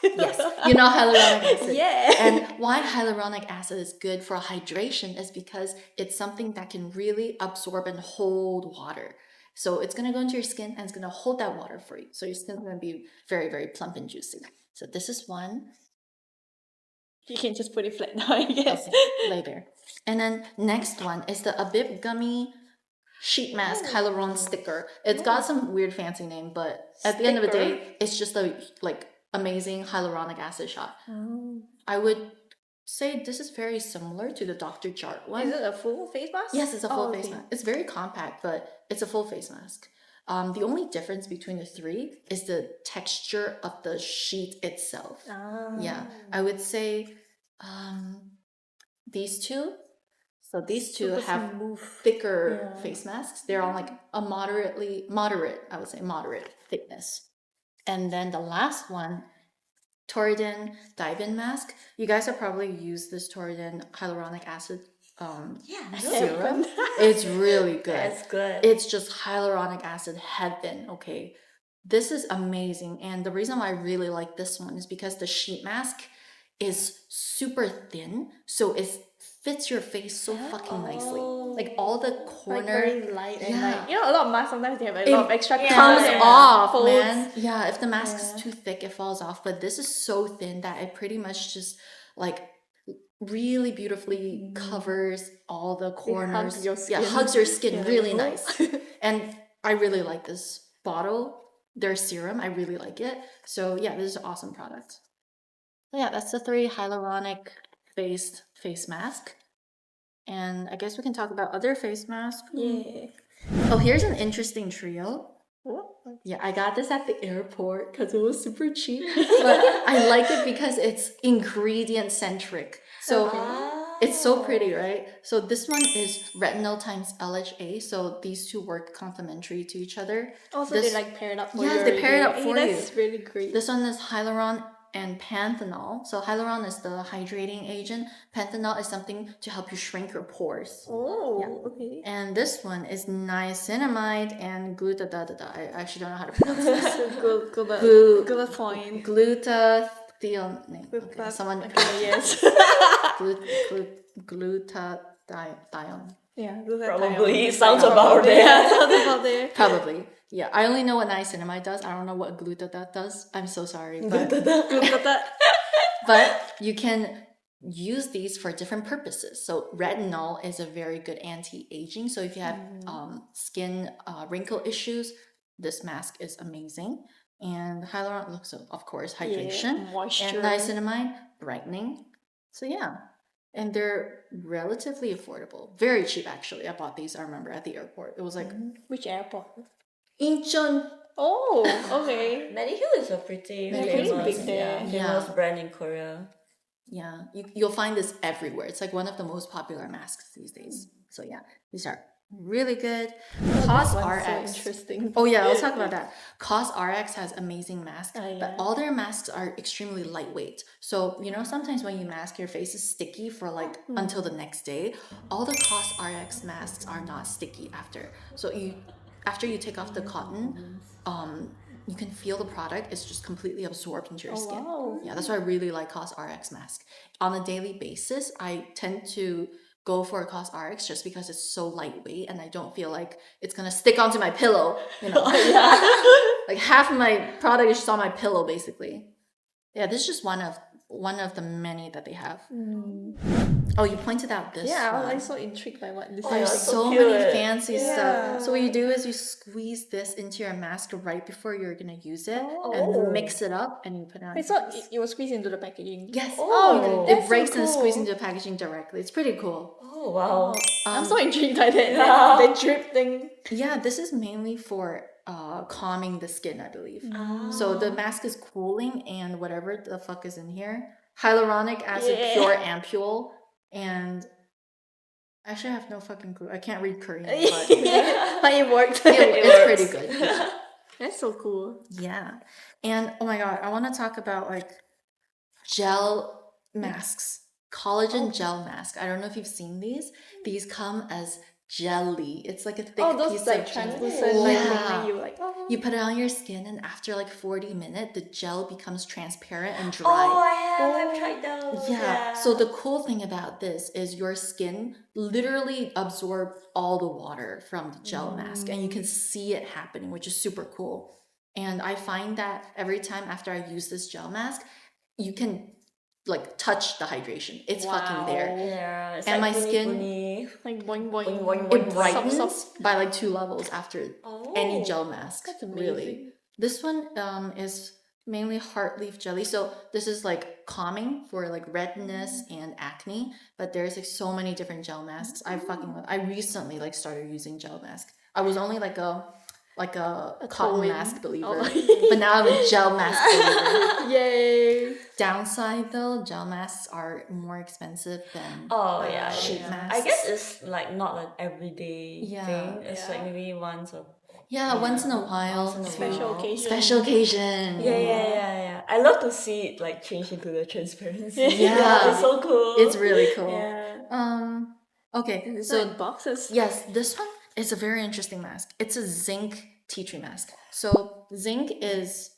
Yes, you know hyaluronic acid. Yeah. And why hyaluronic acid is good for hydration is because it's something that can really absorb and hold water. So it's going to go into your skin and it's going to hold that water for you. So your skin's going to be very, very plump and juicy. So this is one. You can just put it flat now, I guess. Okay, lay there. And then next one is the Abib Gummy Sheet Mask Hyaluron Sticker. It's got some weird fancy name, but at the end of the day, it's just a like amazing hyaluronic acid shot. I would say this is very similar to the Dr. Jart one. Is it a full face mask? Yes, it's a full face mask. It's very compact, but it's a full face mask. The only difference between the 3 is the texture of the sheet itself. Yeah, I would say these 2. So these 2 have thicker face masks. They're on like a moderate, I would say moderate thickness. And then the last one, Toradin Dive-In Mask. You guys have probably used this Toradin hyaluronic acid serum. It's really good. That's good. It's just hyaluronic acid heaven, okay? This is amazing. And the reason why I really like this one is because the sheet mask is super thin. So it fits your face so fucking nicely. Like all the corner. Like very light and like, you know, a lot of masks sometimes they have like, a lot of extra comes color and off, folds. man. Yeah, if the mask is too thick, it falls off. But this is so thin that it pretty much just like really beautifully covers all the corners. Hugs your skin. Yeah, hugs your skin really nice. And I really like this bottle. Their serum, I really like it. So yeah, this is an awesome product. So yeah, that's the 3 hyaluronic based face mask. And I guess we can talk about other face masks. Yeah. Oh, here's an interesting trio. What? Yeah, I got this at the airport because it was super cheap. But I like it because it's ingredient centric. So it's so pretty, right? So this one is retinol times LHA. So these 2 work complementary to each other. Also, This- they like pair it up for you. Yes, they pair it up for you. That's really great. This one is and panthenol. So hyaluron is the hydrating agent. Panthenol is something to help you shrink your pores. Oh, okay. And this one is niacinamide and glutathione. I actually don't know how to pronounce this. Good point. Glutathione. Okay, someone. Okay, yes. Glutathione. Yeah, Probably sounds about it. Yeah, sounds about it. Probably. Yeah, I only know what niacinamide does. I don't know what glutathione does. I'm so sorry. But, but you can use these for different purposes. So retinol is a very good anti-aging. So if you have skin wrinkle issues, this mask is amazing. And hyaluron, so of course, hydration. Moisture. And niacinamide, brightening. So yeah. And they're relatively affordable. Very cheap, actually. I bought these, I remember, at the airport. It was like... Which airport? Incheon. Oh, okay. Medihill is a pretty famous, big there. famous brand in Korea. Yeah, you'll find this everywhere. It's like one of the most popular masks these days. So yeah, these are really good. CosRx. So interesting. Oh yeah, I'll talk about that. CosRx has amazing masks, yeah. but all their masks are extremely lightweight. So you know, sometimes when you mask, your face is sticky for like until the next day. All the CosRx masks are not sticky after. So after you take off the cotton, you can feel the product. It's just completely absorbed into your skin. Wow. Yeah, that's why I really like CosRx mask. On a daily basis, I tend to go for a CosRx just because it's so lightweight and I don't feel like it's gonna stick onto my pillow. You know, like half of my product is just on my pillow, basically. Yeah, this is just one of the many that they have. Oh, you pointed out this. Yeah, one. I was so intrigued by what this There's is. so cute. many fancy Yeah. stuff. So what you do is you squeeze this into your mask right before you're gonna use it and mix it up and you put it on. Wait, so it was squeezed into the packaging? Yes. Oh, it that's breaks so and cool. squeezes into the packaging directly. It's pretty cool. Oh, wow. I'm so intrigued by that. The drip thing. Yeah, this is mainly for calming the skin, I believe. So the mask is cooling and whatever the fuck is in here. Hyaluronic acid, pure ampule, and actually I have no fucking clue. I can't read Korean, but But it worked. it's pretty good. That's so cool. Yeah. And oh my god, I want to talk about like gel masks. Collagen gel mask. I don't know if you've seen these. These come as jelly. It's like a thick Oh, those piece like of translucent, jelly. like Yeah. thing you like. Oh. You put it on your skin and after like 40 minutes, the gel becomes transparent and dry. Oh, I've tried those. Yeah. So the cool thing about this is your skin literally absorbs all the water from the gel mask and you can see it happening, which is super cool. And I find that every time after I use this gel mask, you can like touch the hydration. It's fucking there. Yeah, it's And like my skin- bunny. Like boing boing. Boing, boing, It boing, boing. brightens by like 2 levels after any Oh. gel mask. That's Really. amazing. This one is mainly heart leaf jelly. So this is like calming for like redness and acne. But there's like so many different gel masks. I recently like started using gel mask. I was only like a cotton toe-in. mask believer, Oh. but now I'm a gel mask believer. Yay. Downside though, gel masks are more expensive than Oh, yeah. sheet yeah. masks. I guess it's like not an everyday Yeah. thing. It's like maybe once or once in a while. Once in a Special while. occasion. Special occasion. Yeah. I love to see it like change into the transparency. Yeah. It's so cool. It's really cool. Yeah. Okay, So so boxes. yes, this one is a very interesting mask. It's a zinc tea tree mask. So zinc is,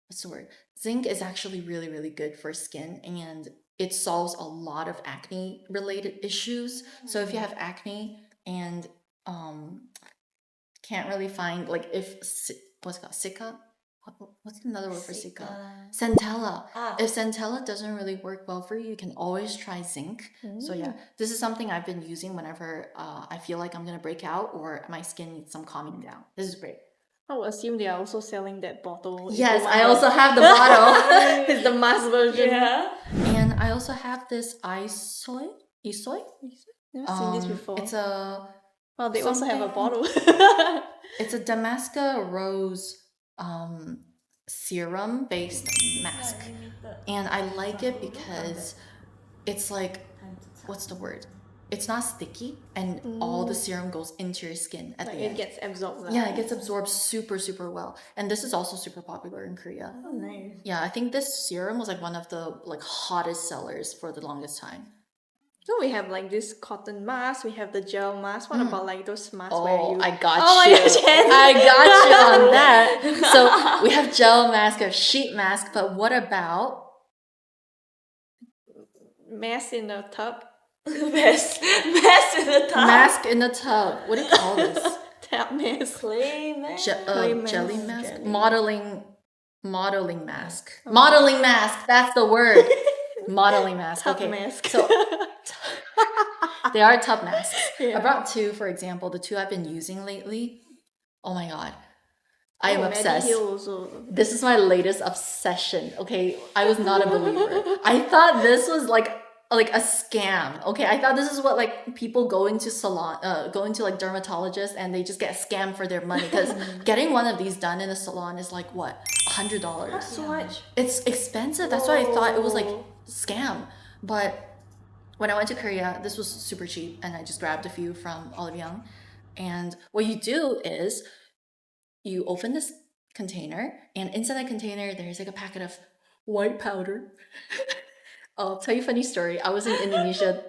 what's the word? Zinc is actually really, really good for skin and it solves a lot of acne related issues. So if you have acne and can't really find like what's it called? Cica? What's another word for cica? Centella. If centella doesn't really work well for you, you can always try zinc. So yeah, this is something I've been using whenever I feel like I'm gonna break out or my skin needs some calming down. This is great. I would assume they are also selling that bottle. Yes, Into I one also have the bottle. It's the mass version. Yeah. And I also have this Isoy. Never seen this before. It's a Well, they also have a something- bottle. it's a Damascus rose serum based mask. And I like it because it's like, what's the word? it's not sticky, and all the serum goes into your skin at Like the it end. gets absorbed. Yeah, it gets absorbed super, super well. And this is also super popular in Korea. Oh, nice. Yeah, I think this serum was like one of the like hottest sellers for the longest time. So we have like this cotton mask, we have the gel mask. What about like those masks where Oh, you... I got Oh my you. gosh, yes. I got you on that. So we have gel mask, we have sheet mask, but what about Mask in the tub. Mask in the tub. mask in the tub? What do you call this? Tap mask. Clay mask. Clay mask. Jelly mask? Jelly. Modeling mask. Modeling mask, that's the word. Modeling mask. Tub Okay. mask. So they are tub masks. Yeah. I brought two, for example, the two I've been using lately. Oh my god. I am obsessed. Mediheal also. This is my latest obsession. Okay, I was not a believer. I thought this was like a scam. Okay, I thought this is what like people go into like dermatologists and they just get scammed for their money, because getting one of these done in a salon is like what, $100. So much. It's expensive. That's why I thought it was like Whoa. scam. But when I went to Korea, this was super cheap, and I just grabbed a few from Olive Young. And what you do is you open this container, and inside that container there's like a packet of white powder. I'll tell you a funny story. I was in Indonesia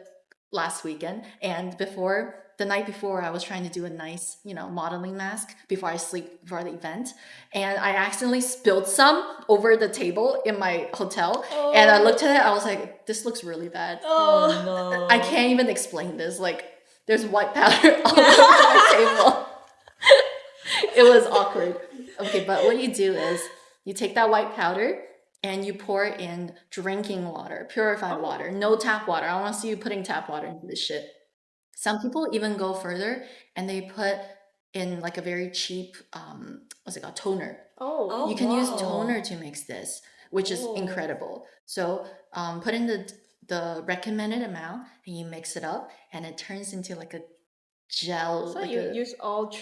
last weekend, and the night before, I was trying to do a nice, modeling mask before I sleep before the event, and I accidentally spilled some over the table in my hotel. And I looked at it, I was like, this looks really bad. Oh no. I can't even explain this. Like, there's white powder all over my table. It was awkward. Okay, but what you do is you take that white powder and you pour it in drinking water, purified water, no tap water. I don't want to see you putting tap water into this shit. Some people even go further and they put in like a very cheap, what's it called, toner. Oh. You can use wow. toner to mix this, which is incredible. So put in the recommended amount and you mix it up, and it turns into like a gel. So like you a- use all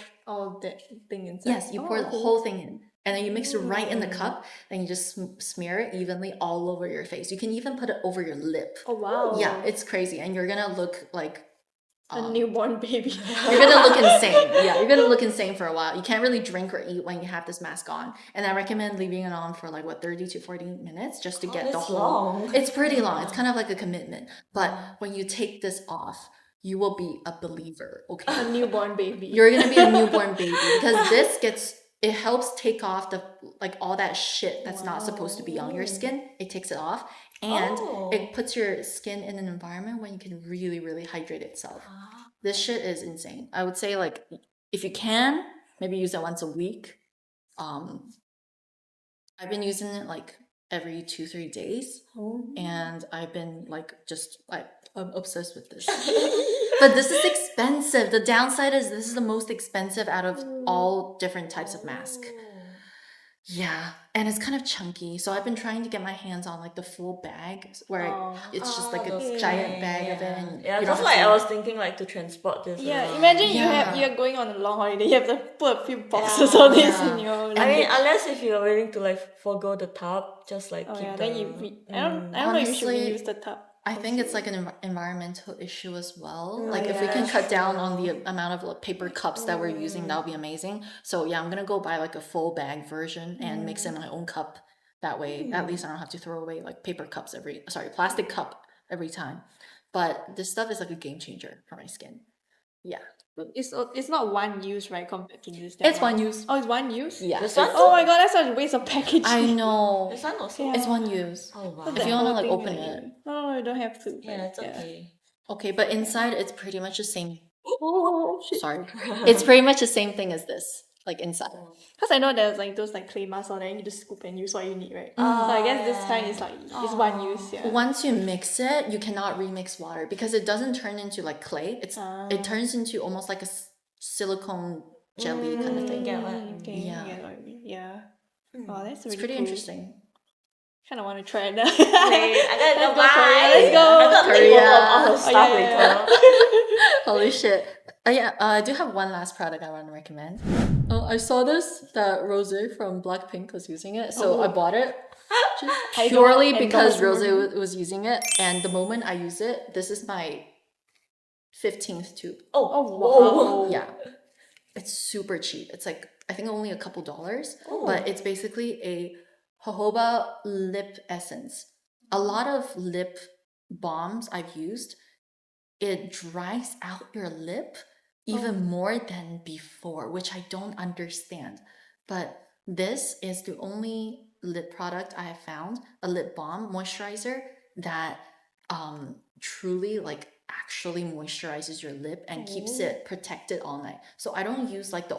that thing inside? Yes, you pour the whole thing in, and then you mix it right in the cup, and you just smear it evenly all over your face. You can even put it over your lip. Oh wow. Yeah, it's crazy, and you're gonna look like A newborn baby. you're gonna look insane. Yeah, you're gonna look insane for a while. You can't really drink or eat when you have this mask on, and I recommend leaving it on for like 30 to 40 minutes just to get the that's whole. long. It's pretty long. It's kind of like a commitment. But when you take this off, you will be a believer. Okay. A newborn baby. You're gonna be a newborn baby, because it helps take off all that shit that's not supposed to be on your skin. It takes it off, and it puts your skin in an environment where you can really, really hydrate itself. This shit is insane. I would say, like, if you can, maybe use it once a week. I've been using it like every 2-3 days, and I've been I'm obsessed with this. But this is expensive. The downside is this is the most expensive out of all different types of mask. Yeah, and it's kind of chunky. So I've been trying to get my hands on like the full bag, where it's just like a those giant kind, bag of it. yeah. And Yeah, you don't because have like to- I was thinking like to transport this. Yeah, around. imagine Yeah. you're going on a long holiday. You have to put a few boxes of this Yeah. in your. I mean, unless if you're willing to like forgo the tub, just like oh keep yeah, the. then I don't know if you should Honestly, reuse the tub. I think it's like an environmental issue as well. Mm, Like if we yeah, can that's cut down on the amount of like paper cups that we're using, that would be amazing. So yeah, I'm gonna go buy like a full bag version and mix in my own cup. That way, at least I don't have to throw away like plastic cup every time. But this stuff is like a game changer for my skin. Yeah, It's not one use, right? Compared to this. it's one use. Oh, it's one use. Yeah, This one? Oh my god, that's such a waste of packaging. I know. This one also. It's one use. Oh wow. If you wanna like open it. No, you don't have to. Yeah, it's okay. Okay, but inside it's pretty much the same. Oh shit. Sorry, it's pretty much the same thing as this. Like inside. Because I know there's like those like clay masks on there, and you just scoop and use what you need, right? So I guess this kind is like it's one use. Yeah. Once you mix it, you cannot remix water because it doesn't turn into like clay. It turns into almost like a silicone jelly kind of thing. Yeah, what you Okay. Yeah. Yeah. What you mean. Yeah. Oh, that's really It's pretty cool. interesting. Kind of want to try it now. Wait, I gotta Let's go go Korea, buy. let's go. I gotta take Korea. all her stuff yeah, later. Holy shit. I do have one last product I want to recommend. Oh, I saw this that Rose from Blackpink was using it, so I bought it I purely don't because endorse Rose Rose. was using it. And the moment I use it, this is my 15th tube. Oh, wow. Yeah. It's super cheap. It's like, I think only a couple dollars, but it's basically a jojoba lip essence. A lot of lip balms I've used, it dries out your lip even more than before, which I don't understand. But this is the only lip product I have found, a lip balm moisturizer that truly like actually moisturizes your lip and keeps it protected all night. So I don't use like the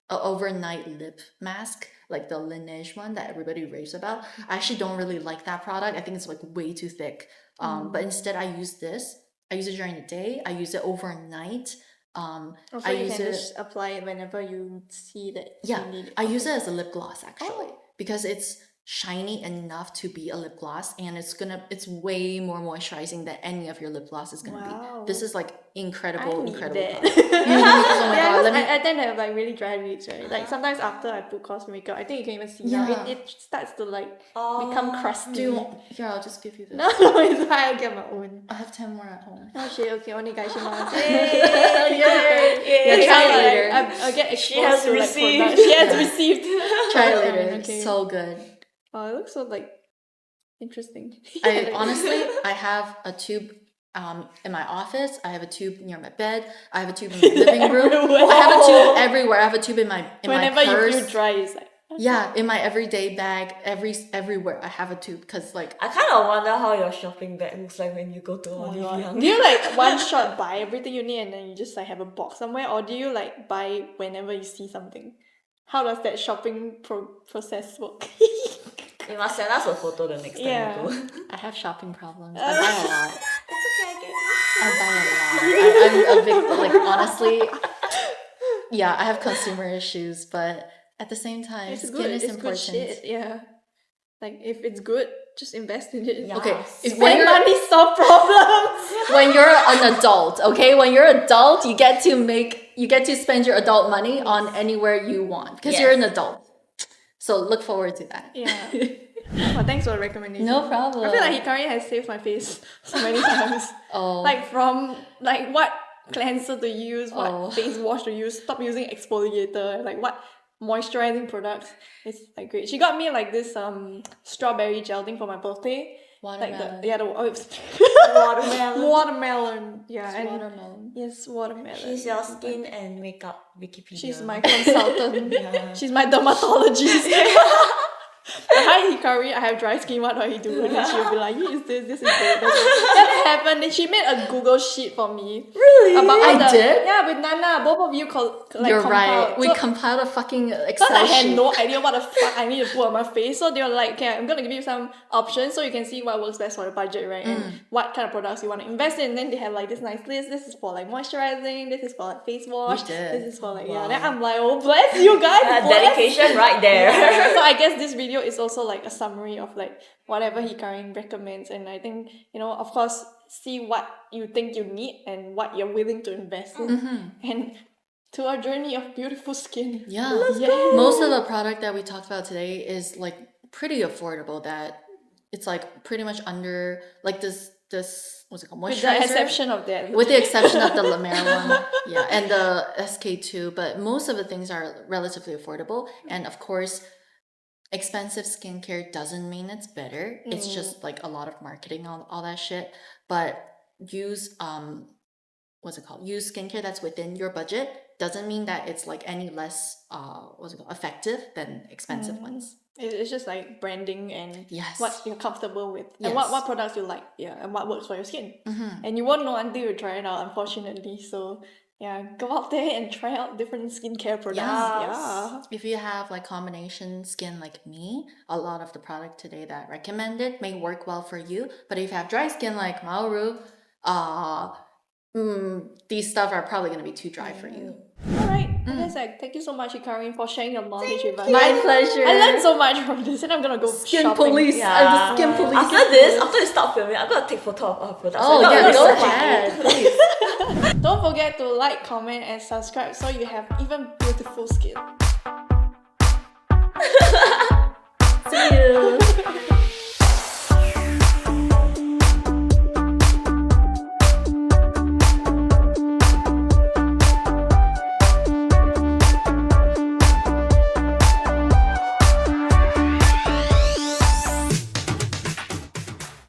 overnight lip mask, like the Laneige one that everybody raves about. I actually don't really like that product. I think it's like way too thick. But instead I use this. I use it during the day. I use it overnight. Also, you can just apply it whenever you see that you need it. I use it as a lip gloss actually because it's shiny enough to be a lip gloss, and it's way more moisturizing than any of your lip gloss is gonna be. This is like incredible that. product. You need this? Oh my god, I tend to have like really dry lips, right? Like sometimes after I put Cosplay makeup, I think you can even see now it starts to like become crusty. Here, I'll just give you this. No, it's fine. I'll get my own. I have 10 more at home. Oh shit, okay, only guys should know. Try it later. I'll get exposed She has to received. Like, she has received. Try it later. Okay. So good. Oh, it looks so like interesting. I honestly, I have a tube in my office. I have a tube near my bed. I have a tube in my living room. I have a tube everywhere. I have a tube in my Whenever my purse. you feel dry, it's like in my everyday bag, everywhere I have a tube because like I kind of wonder how your shopping bag looks like when you go to Eliphant. do you like one shot buy everything you need and then you just like have a box somewhere, or do you like buy whenever you see something? How does that shopping process work? You must send us a photo the next time you go. I have shopping problems. I buy a lot. It's okay, I get it. I buy a lot. I'm a big like honestly. Yeah, I have consumer issues, but at the same time, It's skin good. is It's important. good shit. Yeah. Like if it's good, just invest in it. Yeah. Okay, Spend money, solve problems. when you're an adult, okay? When you're an adult, you get to spend your adult money on anywhere you want because you're an adult. So look forward to that. Yeah. Well, thanks for the recommendation. No problem. I feel like Hikarin has saved my face so many times. Like from like what cleanser to use, what face wash to use, stop using exfoliator, like what moisturizing products. It's like great. She got me like this strawberry gel thing for my birthday. Watermelon. Like Watermelon. watermelon. Yeah, It's and watermelon. yes, watermelon. She's your skin and makeup Wikipedia. She's my consultant. She's my dermatologist. Hi Hikari, I have dry skin, what do I do? And then she'll be like, use this is good. That happened. Then she made a Google sheet for me. Really? About all I did? Yeah, with Nana. Both of you You're compiled. right. We So- compiled a fucking Because Excel I had sheet. no idea what the fuck I need to put on my face. So they were like, okay, I'm going to give you some options so you can see what works best for your budget, right? And what kind of products you want to invest in. And then they have like this nice list. This is for like moisturizing. This is for like face wash. did. This is for like, yeah. Then I'm like, oh, bless you guys. bless. Dedication right there. So I guess this video is also like a summary of like whatever Hikarin recommends. And I think, of course, see what you think you need and what you're willing to invest in. And to our journey of beautiful skin. Yeah. Yeah. Most of the product that we talked about today is like pretty affordable, that it's like pretty much under like this what's it called, moisturizer? With the exception of that. With the exception of the La Mer one, yeah, and the SK2, but most of the things are relatively affordable. And of course, expensive skincare doesn't mean it's better. It's just like a lot of marketing, all that shit. But use use skincare that's within your budget. Doesn't mean that it's like any less effective than expensive ones. It's just like branding and Yes. what you're comfortable with and Yes. what products you like, and what works for your skin. And you won't know until you try it out, unfortunately. So yeah, go out there and try out different skincare products. Yes. Yeah. If you have like combination skin like me, a lot of the product today that I recommended may work well for you. But if you have dry skin like Mauru, these stuff are probably going to be too dry for you. Alright. I guess thank you so much, Hikarin, for sharing your knowledge with us. My pleasure. I learned so much from this, and I'm gonna go Skin shopping. police. Yeah. I'm the skin police. After you stop filming, I'm gonna take photo of our products. Oh I'm yeah, gonna go search it. ahead, please. Don't forget to like, comment, and subscribe so you have even beautiful skin.